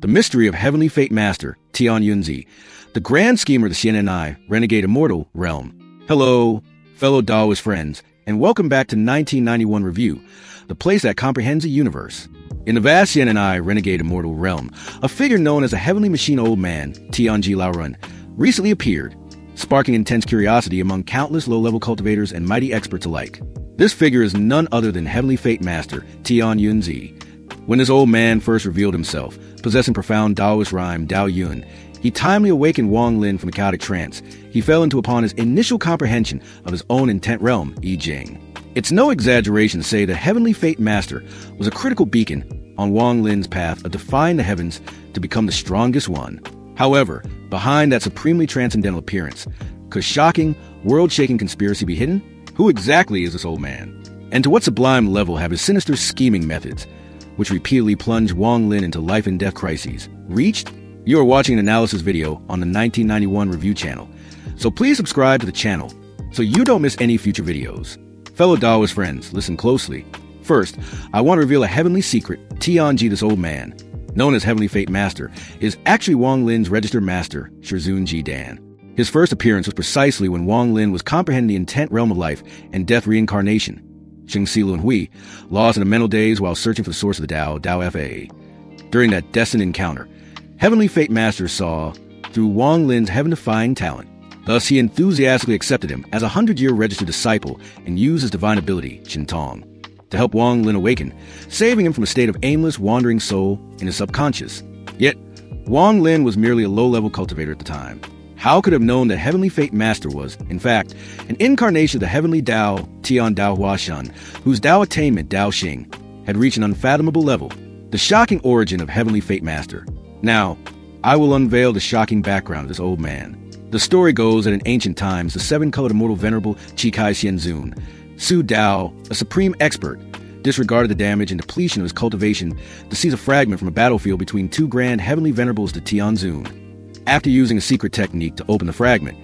The mystery of Heavenly Fate Master, Tian, the grand schemer of the CNNI Renegade Immortal realm. Hello, fellow Daoist friends, and welcome back to 1991 Review, the place that comprehends a universe. In the vast CNNI Renegade Immortal realm, a figure known as a heavenly machine old man, Tian Laorun, recently appeared, sparking intense curiosity among countless low-level cultivators and mighty experts alike. This figure is none other than Heavenly Fate Master, Tian. When this old man first revealed himself, possessing profound Daoist rhyme Dao Yun, he timely awakened Wang Lin from a chaotic trance. He fell into upon his initial comprehension of his own intent realm, I Ching. It's no exaggeration to say that Heavenly Fate Master was a critical beacon on Wang Lin's path of defying the heavens to become the strongest one. However, behind that supremely transcendental appearance, could shocking, world-shaking conspiracy be hidden? Who exactly is this old man? And to what sublime level have his sinister scheming methods, which repeatedly plunged Wang Lin into life and death crises, reached? You are watching an analysis video on the 1991 Review channel, so please subscribe to the channel so you don't miss any future videos. Fellow Daoist friends, listen closely. First, I want to reveal a heavenly secret. Tian, this old man, known as Heavenly Fate Master, is actually Wang Lin's registered master, Shizun Dan. His first appearance was precisely when Wang Lin was comprehending the intent realm of life and death reincarnation. Xingxilu and Hui, lost in the mental days while searching for the source of the Dao Fa. During that destined encounter, Heavenly Fate Master saw through Wang Lin's heaven-defying talent. Thus, he enthusiastically accepted him as a 100-year registered disciple and used his divine ability, Qintong, to help Wang Lin awaken, saving him from a state of aimless, wandering soul in his subconscious. Yet, Wang Lin was merely a low-level cultivator at the time. How could have known that Heavenly Fate Master was, in fact, an incarnation of the Heavenly Dao, Tian Dao Huashan, whose Dao attainment, Dao Xing, had reached an unfathomable level? The shocking origin of Heavenly Fate Master. Now, I will unveil the shocking background of this old man. The story goes that in ancient times, the seven-colored immortal venerable Chikai Xianzun, Su Dao, a supreme expert, disregarded the damage and depletion of his cultivation to seize a fragment from a battlefield between two grand heavenly venerables to Tianzun. After using a secret technique to open the fragment,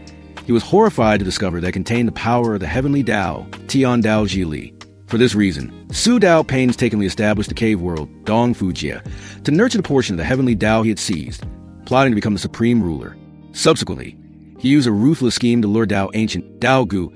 he was horrified to discover that it contained the power of the heavenly Dao, Tian Dao Jili. For this reason, Su Dao painstakingly established the cave world, Dong Fujia, to nurture the portion of the heavenly Dao he had seized, plotting to become the supreme ruler. Subsequently, he used a ruthless scheme to lure Dao ancient Dao Gu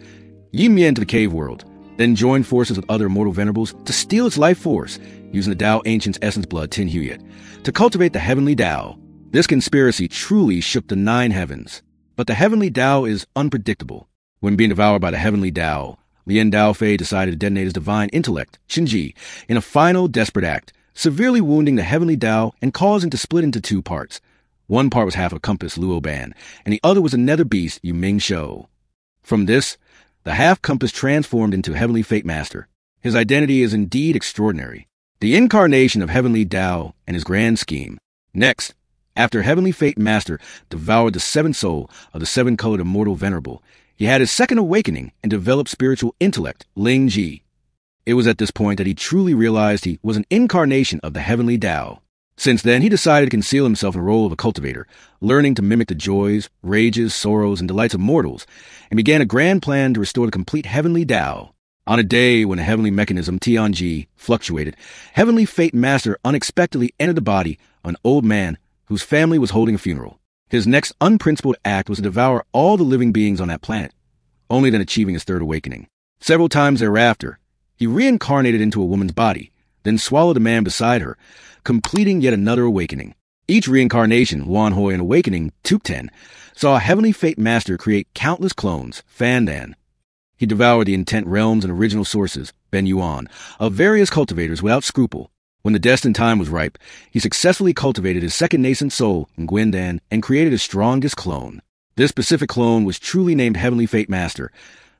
Yimian into the cave world, then joined forces with other immortal venerables to steal its life force, using the Dao ancient's essence blood, Tin Huyet, to cultivate the heavenly Dao. This conspiracy truly shook the nine heavens. But the heavenly Dao is unpredictable. When being devoured by the heavenly Dao, Lien Dao Fei decided to detonate his divine intellect, Xinji, in a final desperate act, severely wounding the heavenly Dao and causing it to split into two parts. One part was half a compass, Luo Ban, and the other was a nether beast, Yu Ming Shou. From this, the half-compass transformed into Heavenly Fate Master. His identity is indeed extraordinary, the incarnation of Heavenly Dao and his grand scheme. Next, after Heavenly Fate Master devoured the seventh soul of the seven-colored immortal venerable, he had his second awakening and developed spiritual intellect, Ling Ji. It was at this point that he truly realized he was an incarnation of the Heavenly Dao. Since then, he decided to conceal himself in the role of a cultivator, learning to mimic the joys, rages, sorrows, and delights of mortals, and began a grand plan to restore the complete Heavenly Dao. On a day when the heavenly mechanism, Tianji, fluctuated, Heavenly Fate Master unexpectedly entered the body of an old man whose family was holding a funeral. His next unprincipled act was to devour all the living beings on that planet, only then achieving his third awakening. Several times thereafter, he reincarnated into a woman's body, then swallowed a man beside her, completing yet another awakening. Each reincarnation, Wan Hoi and awakening, Tukten, saw Heavenly Fate Master create countless clones, Fandan. He devoured the intent realms and original sources, Ben Yuan, of various cultivators without scruple. When the destined time was ripe, he successfully cultivated his second nascent soul, Nguyendan, and created his strongest clone. This specific clone was truly named Heavenly Fate Master,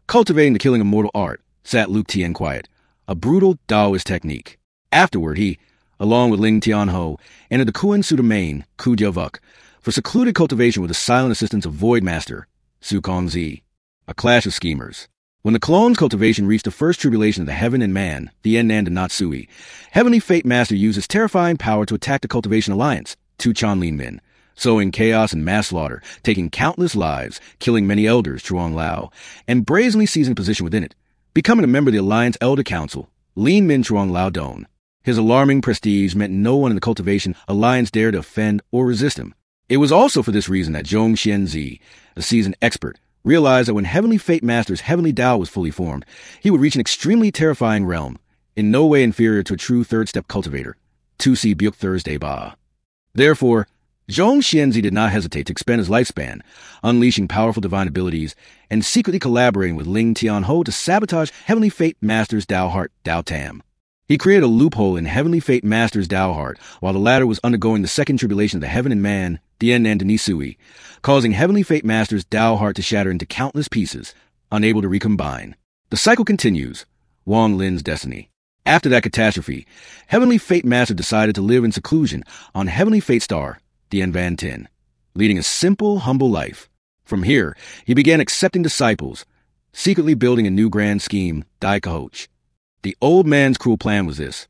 cultivating the killing of mortal art, sat Luke Tian quiet, a brutal Daoist technique. Afterward, he, along with Ling Tianho, entered the Kuan Su domain, Ku Jiavuk, for secluded cultivation with the silent assistance of Void Master, Su Kongzi. A clash of schemers. When the clone's cultivation reached the first tribulation of the heaven and man, the Ennan and Natsui, Heavenly Fate Master used his terrifying power to attack the Cultivation Alliance, Tu Chan Lin Min, sowing chaos and mass slaughter, taking countless lives, killing many elders, Chuang Lao, and brazenly seizing position within it, becoming a member of the Alliance Elder Council, Lin Min Chuang Lao Don. His alarming prestige meant no one in the Cultivation Alliance dared to offend or resist him. It was also for this reason that Zhong Xianzi, a seasoned expert, realized that when Heavenly Fate Master's Heavenly Tao was fully formed, he would reach an extremely terrifying realm, in no way inferior to a true third-step cultivator, Tu Si Byuk Thursday Ba. Therefore, Zhong Xianzi did not hesitate to expend his lifespan, unleashing powerful divine abilities and secretly collaborating with Ling Tianho to sabotage Heavenly Fate Master's Tao Heart, Tao Tam. He created a loophole in Heavenly Fate Master's Tao Heart while the latter was undergoing the second tribulation of the Heaven and Man, Tian and Denisui, causing Heavenly Fate Master's Tao Heart to shatter into countless pieces, unable to recombine. The cycle continues. Wang Lin's destiny. After that catastrophe, Heavenly Fate Master decided to live in seclusion on Heavenly Fate Star, Tian Van Tin, leading a simple, humble life. From here, he began accepting disciples, secretly building a new grand scheme, Dai Kahoch. The old man's cruel plan was this.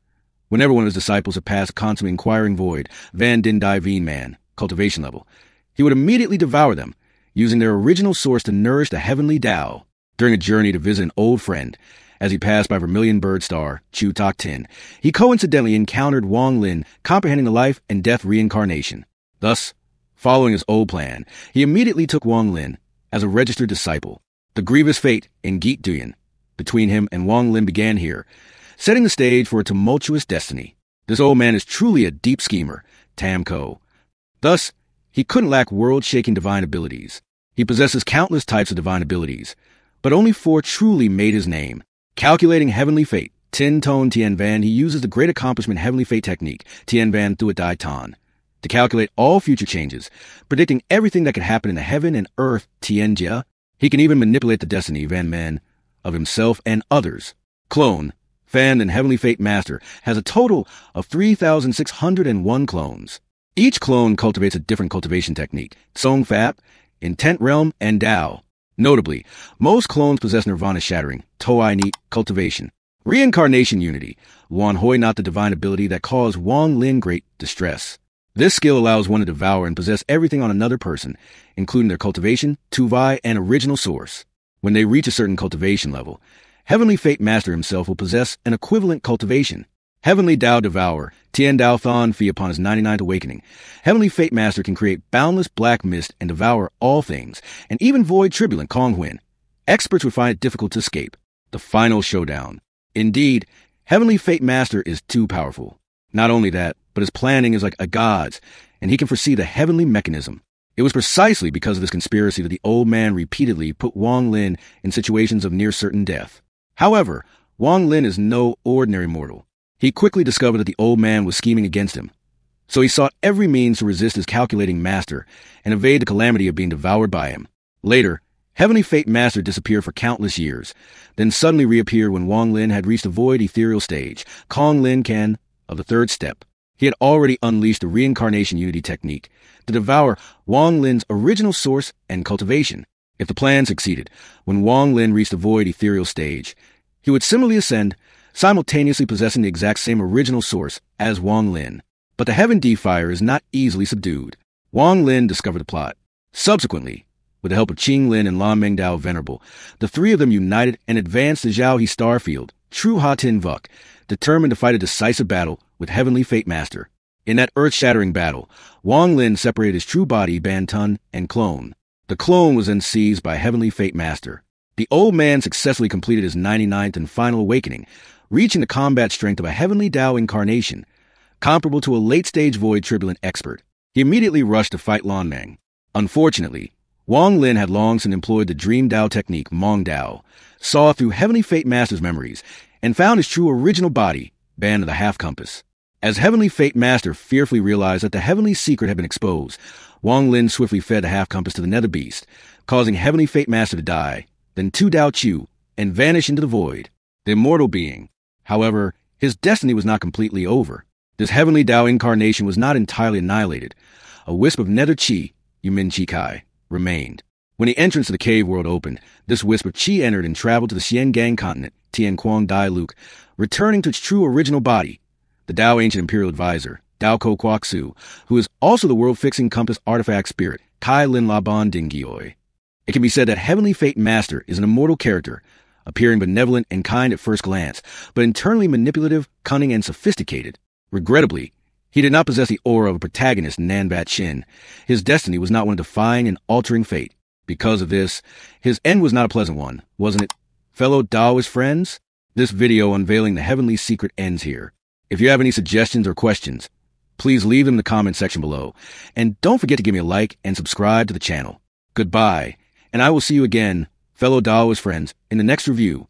Whenever one of his disciples had passed a consummate inquiring void, Van Din Dai Veen Man, cultivation level, he would immediately devour them, using their original source to nourish the heavenly Tao. During a journey to visit an old friend, as he passed by Vermilion Bird Star, Chu Tak Tin, he coincidentally encountered Wang Lin, comprehending the life and death reincarnation. Thus, following his old plan, he immediately took Wang Lin as a registered disciple. The grievous fate in Geet Duyan between him and Wang Lin began here, setting the stage for a tumultuous destiny. This old man is truly a deep schemer, Tam Ko. Thus, he couldn't lack world-shaking divine abilities. He possesses countless types of divine abilities, but only 4 truly made his name. Calculating heavenly fate, Tin Tone Tian Van, he uses the great accomplishment heavenly fate technique, Tian Van Thuat Dai Tan, to calculate all future changes, predicting everything that could happen in the heaven and earth, Tian Jia. He can even manipulate the destiny, Van Men, of himself and others. Clone, Fan and Heavenly Fate Master, has a total of 3,601 clones. Each clone cultivates a different cultivation technique, Tsong Fap, Intent Realm, and Tao. Notably, most clones possess Nirvana Shattering, Toai Neat, Cultivation, Reincarnation Unity, Wan Hoi Not the divine ability that caused Wang Lin great distress. This skill allows one to devour and possess everything on another person, including their cultivation, Tuvai, and original source. When they reach a certain cultivation level, Heavenly Fate Master himself will possess an equivalent cultivation. Heavenly Tao Devour, Tian Dao Than Fi upon his 99th awakening. Heavenly Fate Master can create boundless black mist and devour all things, and even void Tribulent Kong Huin. Experts would find it difficult to escape. The final showdown. Indeed, Heavenly Fate Master is too powerful. Not only that, but his planning is like a god's, and he can foresee the heavenly mechanism. It was precisely because of this conspiracy that the old man repeatedly put Wang Lin in situations of near certain death. However, Wang Lin is no ordinary mortal. He quickly discovered that the old man was scheming against him. So he sought every means to resist his calculating master and evade the calamity of being devoured by him. Later, Heavenly Fate Master disappeared for countless years, then suddenly reappeared when Wang Lin had reached the void ethereal stage, Kong Lin Ken, of the 3rd step. He had already unleashed the Reincarnation Unity technique to devour Wang Lin's original source and cultivation. If the plan succeeded, when Wang Lin reached the void ethereal stage, he would similarly ascend, simultaneously possessing the exact same original source as Wang Lin. But the Heaven D-Fire is not easily subdued. Wang Lin discovered the plot. Subsequently, with the help of Qing Lin and Lan Mengdao Venerable, the 3 of them united and advanced to Zhaohe Starfield, True Ha Tin Vuk, determined to fight a decisive battle with Heavenly Fate Master. In that earth-shattering battle, Wang Lin separated his true body, Bantun, and clone. The clone was then seized by Heavenly Fate Master. The old man successfully completed his 99th and final awakening, reaching the combat strength of a Heavenly Tao incarnation, comparable to a late-stage void Tribulent expert. He immediately rushed to fight Lan Meng. Unfortunately, Wang Lin had long since employed the Dream Tao technique Mong Dao, saw through Heavenly Fate Master's memories, and found his true original body, Band of the Half Compass. As Heavenly Fate Master fearfully realized that the heavenly secret had been exposed, Wang Lin swiftly fed the Half Compass to the Nether Beast, causing Heavenly Fate Master to die, then Tu Dao Chu, and vanish into the void. The immortal being. However, his destiny was not completely over. This Heavenly Tao incarnation was not entirely annihilated. A wisp of Nether Chi, Yumin Chi Kai, remained. When the entrance to the cave world opened, this wisp of Chi entered and traveled to the Xiangang continent, Tian Quang Dai Luke, returning to its true original body, the Tao Ancient Imperial Advisor, Dao Ko Kwak Su, who is also the world-fixing compass artifact spirit, Kai Lin Laban Dingioi. It can be said that Heavenly Fate Master is an immortal character, appearing benevolent and kind at first glance, but internally manipulative, cunning, and sophisticated. Regrettably, he did not possess the aura of a protagonist in Nanbat Shin. His destiny was not one of defying and altering fate. Because of this, his end was not a pleasant one, wasn't it? Fellow Taoist friends, this video unveiling the heavenly secret ends here. If you have any suggestions or questions, please leave them in the comment section below. And don't forget to give me a like and subscribe to the channel. Goodbye, and I will see you again, fellow Taoist friends, in the next review.